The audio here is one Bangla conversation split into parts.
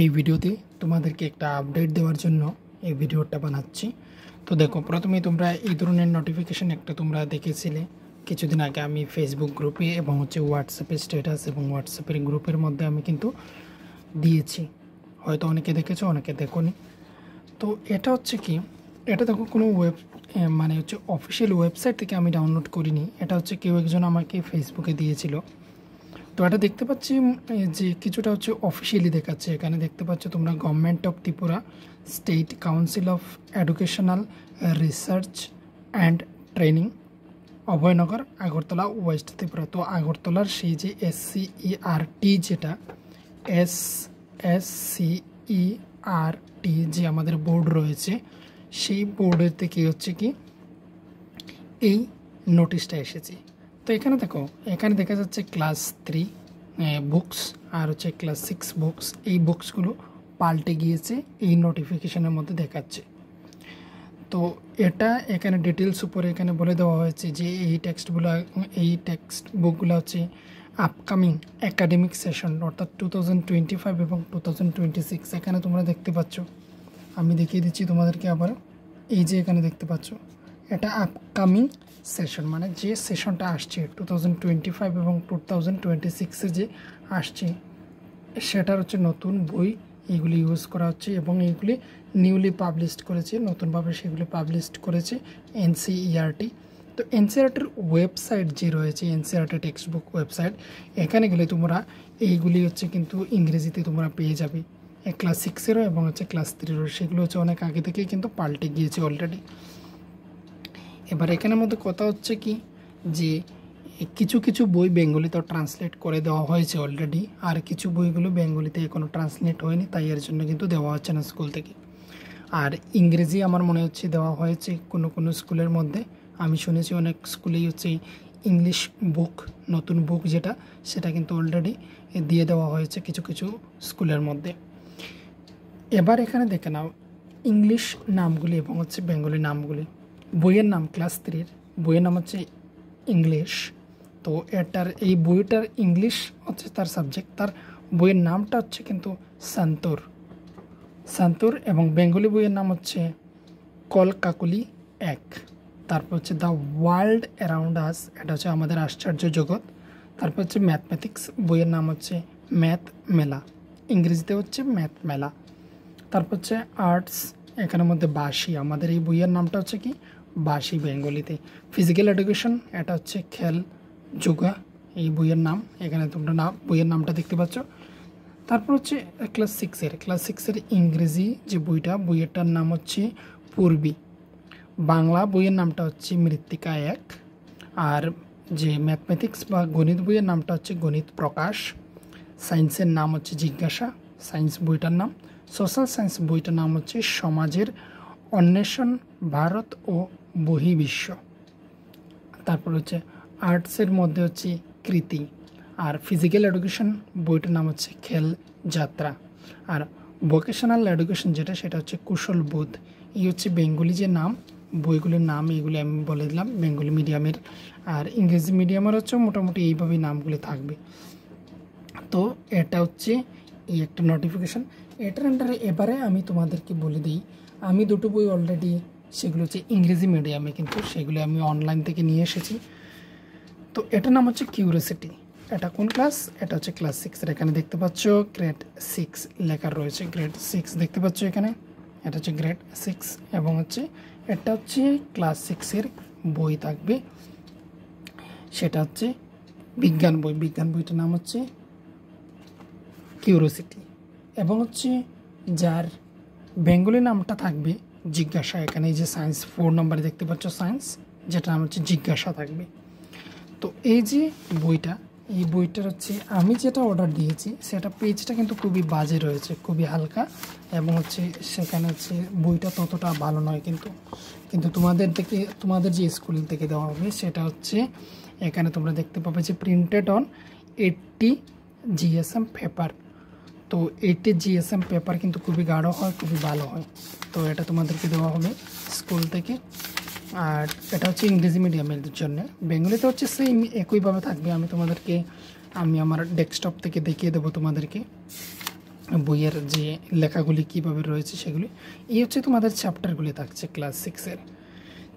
এই ভিডিওতে তোমাদেরকে একটা আপডেট দেওয়ার জন্য এই ভিডিওটা বানাচ্ছি। তো দেখো, প্রথমেই তোমরা এই ধরনের নোটিফিকেশন একটা তোমরা দেখেছিলে কিছুদিন আগে আমি ফেসবুক গ্রুপে এবং হোয়াটসঅ্যাপে স্ট্যাটাস এবং হোয়াটসঅ্যাপের গ্রুপের মধ্যে আমি কিন্তু দিয়েছি। হয়তো অনেকে দেখেছো, অনেকে দেখোনি। তো এটা হচ্ছে কি, এটা দেখো কোনো অফিসিয়াল ওয়েবসাইট থেকে আমি ডাউনলোড করিনি। এটা হচ্ছে কেউ একজন আমাকে ফেসবুকে দিয়েছিল। তো এটা দেখতে পাচ্ছি যে কিছুটা হচ্ছে অফিসিয়ালি দেখাচ্ছে। এখানে দেখতে পাচ্ছ তোমরা government of Tripura, state council of educational research and training, Abhaynagar, Agartala, West Tripura. তো আগরতলার সেই যে SCERT, যেটা SCERT যে আমাদের বোর্ড রয়েছে, সেই বোর্ডের থেকে হচ্ছে কি এই নোটিশটা এসেছে। তো এখানে দেখো, এখানে দেখা যাচ্ছে ক্লাস 3 বুকস আর হচ্ছে ক্লাস 6 বুকস। এই বুকসগুলো পাল্টে গিয়েছে, এই নোটিফিকেশনের মধ্যে দেখাচ্ছে। তো এটা এখানে ডিটেলস উপরে এখানে বলে দেওয়া হয়েছে যে এই টেক্সট বুকগুলো হচ্ছে আপকামিং একাডেমিক সেশন, অর্থাৎ 2025 এবং 2026। এখানে তোমরা দেখতে পাচ্ছ, আমি দেখিয়ে দিচ্ছি তোমাদেরকে আবার। এই যে এখানে দেখতে পাচ্ছ, এটা আপকামিং সেশন, মানে যে সেশনটা আসছে 2025 এবং 2026-এ যে আসছে, সেটার হচ্ছে নতুন বই এইগুলি ইউজ করা হচ্ছে এবং এইগুলি নিউলি পাবলিশড করেছে, নতুনভাবে সেগুলি পাবলিশড করেছে NCERT। তো NCERTর ওয়েবসাইট যে রয়েছে, NCERT টেক্সট বুক ওয়েবসাইট, এখানে গেলে তোমরা এইগুলি হচ্ছে কিন্তু ইংরেজিতে তোমরা পেয়ে যাবে, ক্লাস 6-এরও এবং হচ্ছে ক্লাস 3-এরও। সেগুলো হচ্ছে অনেক আগে থেকেই কিন্তু পাল্টে গিয়েছে অলরেডি। এবার এখানের মধ্যে কথা হচ্ছে কি, যে কিছু কিছু বই বেঙ্গলিতে ট্রান্সলেট করে দেওয়া হয়েছে অলরেডি, আর কিছু বইগুলো বেঙ্গলিতে এখনও ট্রান্সলেট হয়নি, তাই এর জন্য কিন্তু দেওয়া হচ্ছে না স্কুল থেকে। আর ইংরেজি আমার মনে হচ্ছে দেওয়া হয়েছে কোনো কোনো স্কুলের মধ্যে। আমি শুনেছি অনেক স্কুলেই হচ্ছে ইংলিশ বুক, নতুন বুক যেটা, সেটা কিন্তু অলরেডি দিয়ে দেওয়া হয়েছে কিছু কিছু স্কুলের মধ্যে। এবার এখানে দেখে নাও ইংলিশ নামগুলি এবং হচ্ছে বেঙ্গলি নামগুলি। বইয়ের নাম ক্লাস 3-এর বইয়ের নাম হচ্ছে ইংলিশ। তো এই বইটার ইংলিশ হচ্ছে তার সাবজেক্ট, তার বইয়ের নামটা হচ্ছে কিন্তু সান্তর এবং বেঙ্গলি বইয়ের নাম হচ্ছে কলকাকলি 1। তারপর হচ্ছে দ্য ওয়ার্ল্ড অ্যারাউন্ড আস, এটা হচ্ছে আমাদের আশ্চর্য জগৎ। তারপর হচ্ছে ম্যাথমেটিক্স বইয়ের নাম হচ্ছে ম্যাথ মেলা, ইংরেজিতে হচ্ছে ম্যাথ মেলা। তারপর হচ্ছে আর্টস, এখানের মধ্যে বাসি, আমাদের এই বইয়ের নামটা হচ্ছে কি বাসি বেঙ্গলিতে। ফিজিক্যাল এডুকেশন, এটা হচ্ছে খেল যোগা, এই বইয়ের নাম। এখানে তোমরা বইয়ের নামটা দেখতে পাচ্ছ। তারপর হচ্ছে ক্লাস 6-এর ইংরেজি যে বইয়েরটার নাম হচ্ছে পূর্বী। বাংলা বইয়ের নামটা হচ্ছে মৃত্তিকা 1। আর যে ম্যাথমেটিক্স বা গণিত বইয়ের নামটা হচ্ছে গণিত প্রকাশ। সায়েন্সের নাম হচ্ছে জিজ্ঞাসা, সায়েন্স বইটার নাম। সোশ্যাল সায়েন্স বইটার নাম হচ্ছে সমাজের অন্বেষণ, ভারত ও বহির্বিশ্ব। তারপর হচ্ছে আর্টসের মধ্যে হচ্ছে কৃতি। আর ফিজিক্যাল এডুকেশন বইটার নাম হচ্ছে খেল যাত্রা। আর ভোকেশনাল এডুকেশন যেটা, সেটা হচ্ছে কুশল বোধ। এই হচ্ছে বেঙ্গলি যে নাম, বইগুলির নাম এইগুলি আমি বলে দিলাম বেঙ্গলি মিডিয়ামের। আর ইংরেজি মিডিয়ামের হচ্ছে মোটামুটি এইভাবেই নামগুলি থাকবে। তো এটা হচ্ছে এই একটা নোটিফিকেশান। এটার আন্ডারে এবারে আমি তোমাদেরকে বলে দিই, আমি দুটো বই অলরেডি, সেগুলো হচ্ছে ইংরেজি মিডিয়ামে, কিন্তু সেগুলো আমি অনলাইন থেকে নিয়ে এসেছি। তো এটার নাম হচ্ছে কিউরিওসিটি। এটা কোন ক্লাস? এটা হচ্ছে ক্লাস 6-এর। এখানে দেখতে পাচ্ছ গ্রেড 6 লেখা রয়েছে, গ্রেড 6 দেখতে পাচ্ছ এখানে। এটা হচ্ছে গ্রেড 6 এবং হচ্ছে এটা হচ্ছে ক্লাস 6-এর বই থাকবে। সেটা হচ্ছে বিজ্ঞান বই। বিজ্ঞান বইটার নাম হচ্ছে কিউরিওসিটি এবং হচ্ছে যার বেঙ্গলি নামটা থাকবে জিজ্ঞাসা। এখানে এই যে সায়েন্স 4 নম্বরে দেখতে পাচ্ছ সায়েন্স, যেটা নাম হচ্ছে জিজ্ঞাসা থাকবে। তো এই যে বইটা, এই বইটার হচ্ছে আমি যেটা অর্ডার দিয়েছি, সেটা পেজটা কিন্তু খুবই বাজে রয়েছে, খুবই হালকা, এবং হচ্ছে সেখানে হচ্ছে বইটা ততটা ভালো নয়। কিন্তু তোমাদের যে স্কুল থেকে দেওয়া হবে, সেটা হচ্ছে এখানে তোমরা দেখতে পাবে যে প্রিন্টেড অন 80 GSM পেপার। তো 80 GSM পেপার কিন্তু খুবই গাঢ় হয়, খুবই ভালো হয়। তো এটা তোমাদেরকে দেওয়া হবে স্কুল থেকে। আর এটা হচ্ছে ইংরেজি মিডিয়ামের জন্য। বেঙ্গলিতে হচ্ছে সেম একইভাবে থাকবে। আমি আমার ডেস্কটপ থেকে দেখিয়ে দেবো তোমাদেরকে। বইয়ের যে লেখাগুলি কীভাবে রয়েছে সেগুলি। এই হচ্ছে তোমাদের চ্যাপ্টারগুলি থাকছে ক্লাস 6-এর।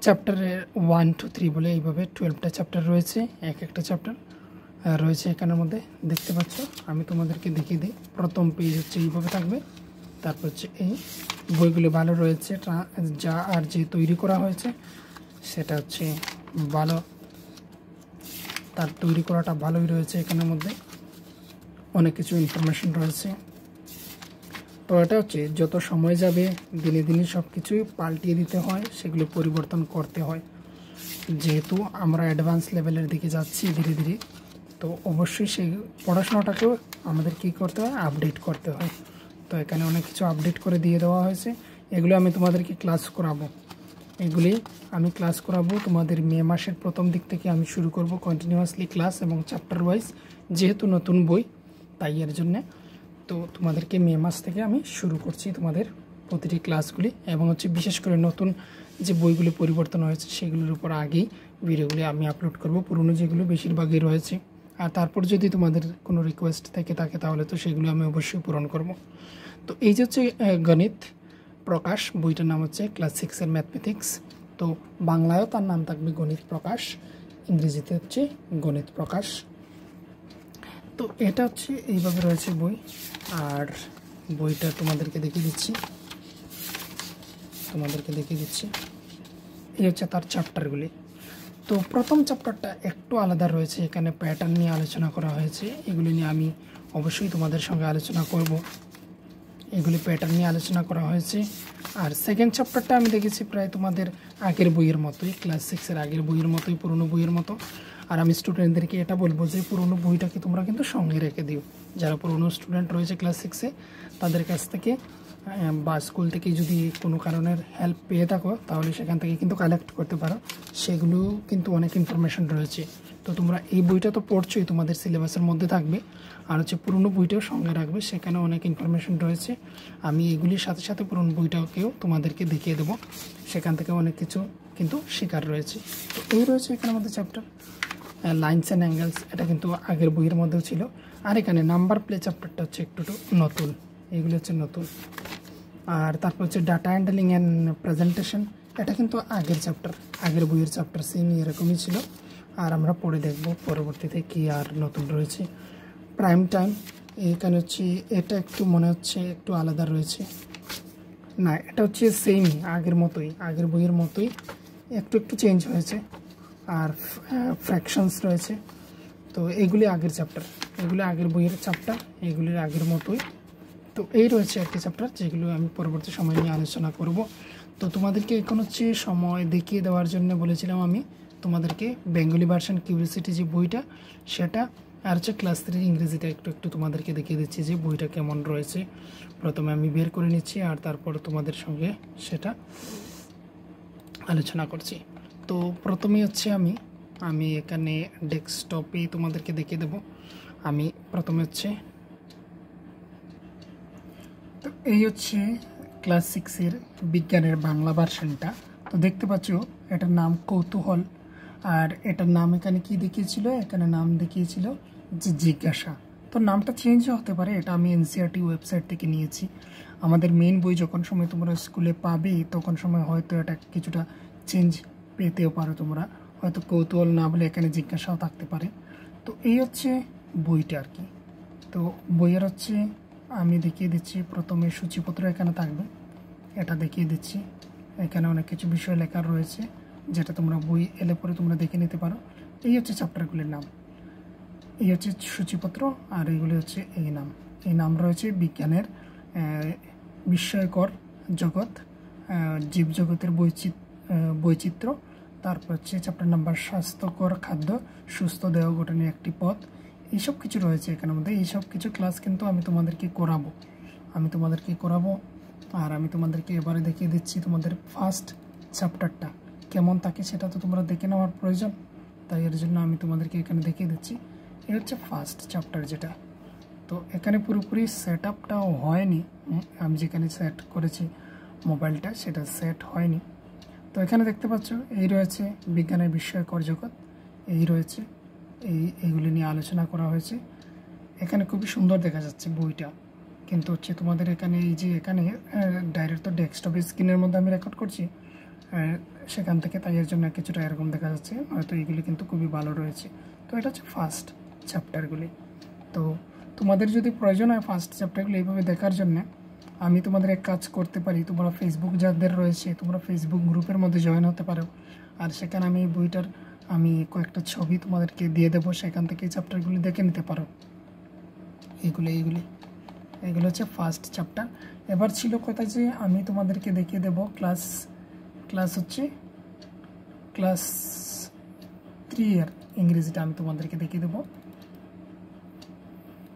চ্যাপ্টারের 1 2 3 বলে এইভাবে 12টা চ্যাপ্টার রয়েছে, এক একটা চ্যাপ্টার রয়েছে এখানের মধ্যে দেখতে পাচ্ছ। আমি তোমাদেরকে দেখিয়ে দিই। প্রথম পেজ হচ্ছে এইভাবে থাকবে, তারপর হচ্ছে এই বইগুলি ভালো রয়েছে, যা আর যে তৈরি করা হয়েছে সেটা হচ্ছে ভালো, তার তৈরি করাটা ভালোই রয়েছে। এখানের মধ্যে অনেক কিছু ইনফরমেশন রয়েছে। তো এটা হচ্ছে যত সময় যাবে দিনে দিনে সব কিছুই পাল্টিয়ে দিতে হয়, সেগুলো পরিবর্তন করতে হয়। যেহেতু আমরা অ্যাডভান্স লেভেলের দিকে যাচ্ছি ধীরে ধীরে, তো অবশ্যই সেই পড়াশোনাটাকেও আমাদের কী করতে হয়, আপডেট করতে হয়। তো এখানে অনেক কিছু আপডেট করে দিয়ে দেওয়া হয়েছে। এগুলো আমি তোমাদেরকে ক্লাস করাবো, এগুলি আমি ক্লাস করাবো তোমাদের মে মাসের প্রথম দিক থেকে আমি শুরু করব কন্টিনিউয়াসলি ক্লাস এবং চ্যাপ্টার ওয়াইজ, যেহেতু নতুন বই তাই এর জন্যে। তো তোমাদেরকে মে মাস থেকে আমি শুরু করছি তোমাদের প্রতিটি ক্লাসগুলি, এবং হচ্ছে বিশেষ করে নতুন যে বইগুলি পরিবর্তন হয়েছে সেগুলোর উপর আগেই ভিডিওগুলি আমি আপলোড করব। পুরনো যেগুলো বেশিরভাগই রয়েছে, আর তারপর যদি তোমাদের কোনো রিকোয়েস্ট থেকে থাকে তাহলে তো সেগুলো আমি অবশ্যই পূরণ করব। তো এই যে হচ্ছে গণিত প্রকাশ, বইটার নাম হচ্ছে ক্লাস 6-এর ম্যাথমেটিক্স। তো বাংলায়ও তার নাম থাকবে গণিত প্রকাশ, ইংরেজিতে হচ্ছে গণিত প্রকাশ। তো এটা হচ্ছে এইভাবে রয়েছে বই, আর বইটা তোমাদেরকে দেখিয়ে দিচ্ছি, এই হচ্ছে তার চ্যাপ্টারগুলি। তো প্রথম চ্যাপ্টারটা একটু আলাদা রয়েছে, এখানে প্যাটার্ন নিয়ে আলোচনা করা হয়েছে। এগুলি নিয়ে আমি অবশ্যই তোমাদের সঙ্গে আলোচনা করব, এগুলি প্যাটার্ন নিয়ে আলোচনা করা হয়েছে। আর সেকেন্ড চ্যাপ্টারটা আমি দেখেছি প্রায় তোমাদের আগের বইয়ের মতোই, ক্লাস 6-এর আগের বইয়ের মতোই, পুরনো বইয়ের মতো। আর আমি স্টুডেন্টদেরকে এটা বলবো যে পুরনো বইটাকে তোমরা কিন্তু সঙ্গে রেখে দিও। যারা পুরনো স্টুডেন্ট রয়েছে ক্লাস 6-এ তাদের কাছ থেকে বা স্কুল থেকে যদি কোনো কারণের হেল্প পেয়ে থাকো তাহলে সেখান থেকে কিন্তু কালেক্ট করতে পারো, সেগুলো কিন্তু অনেক ইনফরমেশন রয়েছে। তো তোমরা এই বইটা তো পড়ছোই, তোমাদের সিলেবাসের মধ্যে থাকবে, আর হচ্ছে পুরনো বইটাও সঙ্গে রাখবে, সেখানে অনেক ইনফরমেশন রয়েছে। আমি এগুলির সাথে সাথে পুরনো বইটাকেও তোমাদেরকে দেখিয়ে দেবো, সেখান থেকে অনেক কিছু কিন্তু শেখার রয়েছে। তো এই রয়েছে এখানের মধ্যে চ্যাপ্টার লাইনস অ্যান্ড অ্যাঙ্গেলস, এটা কিন্তু আগের বইয়ের মধ্যেও ছিল। আর এখানে নাম্বার প্লে চ্যাপ্টারটা হচ্ছে একটু নতুন, এইগুলো হচ্ছে নতুন। আর তারপর হচ্ছে ডাটা হ্যান্ডলিং অ্যান্ড প্রেজেন্টেশন, এটা কিন্তু আগের চ্যাপ্টার, আগের বইয়ের চ্যাপ্টার সেম এরকমই ছিল। আর আমরা পড়ে দেখব পরবর্তীতে কি আর নতুন রয়েছে। প্রাইম টাইম, এখানে হচ্ছে এটা একটু মনে হচ্ছে একটু আলাদা রয়েছে, না এটা হচ্ছে সেমই আগের মতোই, আগের বইয়ের মতোই, একটু একটু চেঞ্জ হয়েছে। আর ফ্র্যাকশনস রয়েছে। তো এগুলি আগের চ্যাপ্টার, এগুলি আগের বইয়ের চ্যাপ্টার, এগুলির আগের মতোই। তো এই রয়েছে একটি চ্যাপ্টার যেগুলো আমি পরবর্তী সময় নিয়ে আলোচনা করব। তো তোমাদেরকে এখন হচ্ছে সময় দেখিয়ে দেওয়ার জন্য বলেছিলাম আমি তোমাদেরকে বেঙ্গলি ভার্সন কিউরিসিটি যে বইটা সেটা, আর হচ্ছে ক্লাস 3 ইংরেজিটা একটু একটু তোমাদেরকে দেখিয়ে দিচ্ছি যে বইটা কেমন রয়েছে। প্রথমে আমি বের করে নিচ্ছি আর তারপর তোমাদের সঙ্গে সেটা আলোচনা করছি। তো প্রথমে হচ্ছে আমি এখানে ডেস্কটপে তোমাদেরকে দেখিয়ে দেব। আমি প্রথমে হচ্ছে, তো এই হচ্ছে ক্লাস 6-এর বিজ্ঞানের বাংলা ভার্সনটা। তো দেখতে পাচ্ছ এটার নাম কৌতূহল, আর এটার নাম এখানে কি দেখিয়েছিল, এখানে নাম দেখিয়েছিল যে জিজ্ঞাসা। তো নামটা চেঞ্জ হতে পারে, এটা আমি এনসিইআরটি ওয়েবসাইট থেকে নিয়েছি। আমাদের মেন বই যখন সময় তোমরা স্কুলে পাবে তখন সময় হয়তো এটা কিছুটা চেঞ্জ পেতেও পারো, তোমরা হয়তো কৌতূহল না বলে এখানে জিজ্ঞাসাও থাকতে পারে। তো এই হচ্ছে বইটা আর কি। তো বইয়ের হচ্ছে আমি দেখিয়ে দিচ্ছি, প্রথমে সূচিপত্র এখানে থাকবে, এটা দেখিয়ে দিচ্ছি। এখানে অনেক কিছু বিষয় লেখা রয়েছে যেটা তোমরা বই এলে পরে তোমরা দেখে নিতে পারো। এই হচ্ছে চ্যাপ্টারগুলির নাম, এই হচ্ছে সূচিপত্র, আর এইগুলি হচ্ছে এই নাম রয়েছে বিজ্ঞানের বিস্ময়কর জগৎ, জীবজগতের বৈচিত্র্য। তারপর হচ্ছে চ্যাপ্টার নাম্বার স্বাস্থ্যকর খাদ্য, সুস্থ দেহ গঠনের একটি পথ। এইসব কিছু রয়েছে এখানের মধ্যে, এইসব কিছু ক্লাস কিন্তু আমি তোমাদেরকে করাবো, আর আমি তোমাদেরকে এবারে দেখিয়ে দিচ্ছি তোমাদের ফার্স্ট চ্যাপ্টারটা কেমন থাকে, সেটা তো তোমরা দেখে নেওয়ার প্রয়োজন, তাই এর জন্য আমি তোমাদেরকে এখানে দেখিয়ে দিচ্ছি। এই হচ্ছে ফার্স্ট চ্যাপ্টার যেটা। তো এখানে পুরোপুরি সেট আপটাও হয়নি, আমি যেখানে সেট করেছি মোবাইলটা সেটা সেট হয়নি। তো এখানে দেখতে পাচ্ছ এই রয়েছে বিজ্ঞানের বিস্ময়কর জগৎ, এই রয়েছে এইগুলি নিয়ে আলোচনা করা হয়েছে। এখানে খুবই সুন্দর দেখা যাচ্ছে বইটা, কিন্তু হচ্ছে তোমাদের এখানে এই যে এখানে ডাইরেক্ট তো ডেস্কটপ স্ক্রিনের মধ্যে আমি রেকর্ড করছি সেখান থেকে, তাই এর জন্য কিছুটা এরকম দেখা যাচ্ছে, হয়তো এইগুলি কিন্তু খুবই ভালো রয়েছে। তো এটা হচ্ছে ফার্স্ট চ্যাপ্টারগুলি। তো তোমাদের যদি প্রয়োজন হয় ফার্স্ট চ্যাপ্টারগুলো এইভাবে দেখার জন্য, আমি তোমাদের এক কাজ করতে পারি, তোমরা ফেসবুক যাদের রয়েছে তোমরা ফেসবুক গ্রুপের মধ্যে জয়েন হতে পারো, আর সেখানে আমি এই বইটার আমি কয়েকটা ছবি তোমাদেরকে দিয়ে দেবো, সেখান থেকে এই চ্যাপ্টারগুলি দেখে নিতে পারো। এইগুলো হচ্ছে ফার্স্ট চ্যাপ্টার। এবার ছিল কথা যে আমি তোমাদেরকে দেখিয়ে দেবো ক্লাস হচ্ছে ক্লাস 3 এর ইংরেজিটা আমি তোমাদেরকে দেখিয়ে দেবো।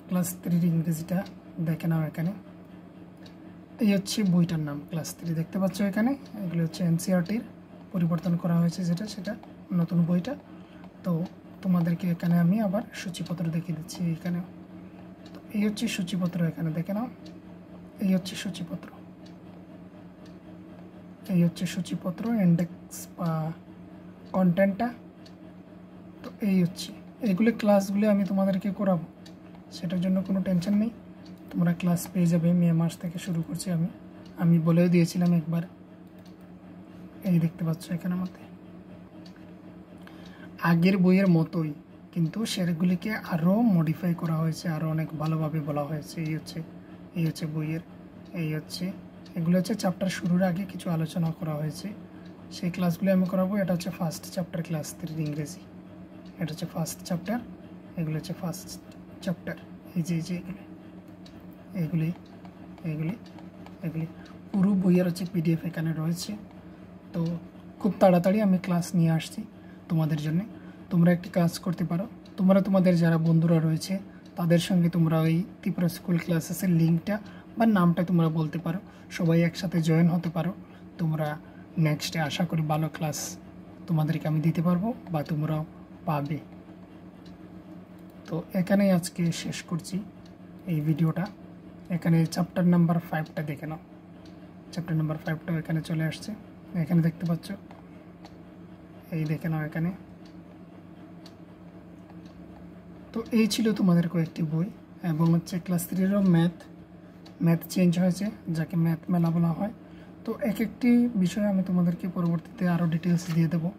ক্লাস 3 ইংরেজিটা দেখে নাও। এখানে এই হচ্ছে বইটার নাম ক্লাস 3, দেখতে পাচ্ছ এখানে। এগুলো হচ্ছে এনসিইআরটির পরিবর্তন করা হয়েছে সেটা নতুন বইটা। তো তোমাদেরকে এখানে আমি আবার সূচিপত্র দেখিয়ে দিচ্ছি। এখানে তো এই হচ্ছে সূচিপত্র, এখানে দেখে নাও। এই হচ্ছে সূচিপত্র ইন্ডেক্স বা কন্টেন্টটা। তো এইগুলো ক্লাসগুলো আমি তোমাদেরকে করাবো, সেটার জন্য কোনো টেনশন নেই, তোমরা ক্লাস পেয়ে যাবে। মে মাস থেকে শুরু করছি আমি বলেও দিয়েছিলাম একবার। এই দেখতে পাচ্ছ এখানে মধ্যে আগের বইয়ের মতোই, কিন্তু সেগুলিকে আরও মডিফাই করা হয়েছে, আরও অনেক ভালোভাবে বলা হয়েছে। এই হচ্ছে বইয়ের এগুলো হচ্ছে চ্যাপ্টার শুরুর আগে কিছু আলোচনা করা হয়েছে, সেই ক্লাসগুলো আমি করাবো। এটা হচ্ছে ফার্স্ট চ্যাপ্টার ক্লাস 3 ইংরেজি, এটা হচ্ছে ফার্স্ট চ্যাপ্টার। এগুলো হচ্ছে ফার্স্ট চ্যাপ্টার। এই যে এইগুলি পুরো বইয়ের হচ্ছে পিডিএফ এখানে রয়েছে। তো খুব তাড়াতাড়ি আমি ক্লাস নিয়ে আসছি তোমাদের জন্য। তোমরা একটি কাজ করতে পারো, তোমরা তোমাদের যারা বন্ধুরা রয়েছে তাদের সঙ্গে তোমরা ওই ত্রিপুরা স্কুল ক্লাসেসের লিঙ্কটা বা নামটা তোমরা বলতে পারো, সবাই একসাথে জয়েন হতে পারো। তোমরা নেক্সটে আশা করি ভালো ক্লাস তোমাদেরকে আমি দিতে পারবো বা তোমরাও পাবে। তো এখানেই আজকে শেষ করছি এই ভিডিওটা। এখানে চ্যাপ্টার নাম্বার 5টা দেখে নাও। চ্যাপ্টার নাম্বার 5টাও এখানে চলে আসছে, এখানে দেখতে পাচ্ছ। এই দেখে নাও এখানে। তো এই ছিল তোমাদের কয়েকটি বই, এবং হচ্ছে ক্লাস 3-এরও ম্যাথ চেঞ্জ হয়েছে, যাকে ম্যাথ মেলা বলা হয়। তো এক একটি বিষয়ে আমি তোমাদেরকে পরবর্তীতে আরও ডিটেলস দিয়ে দেবো।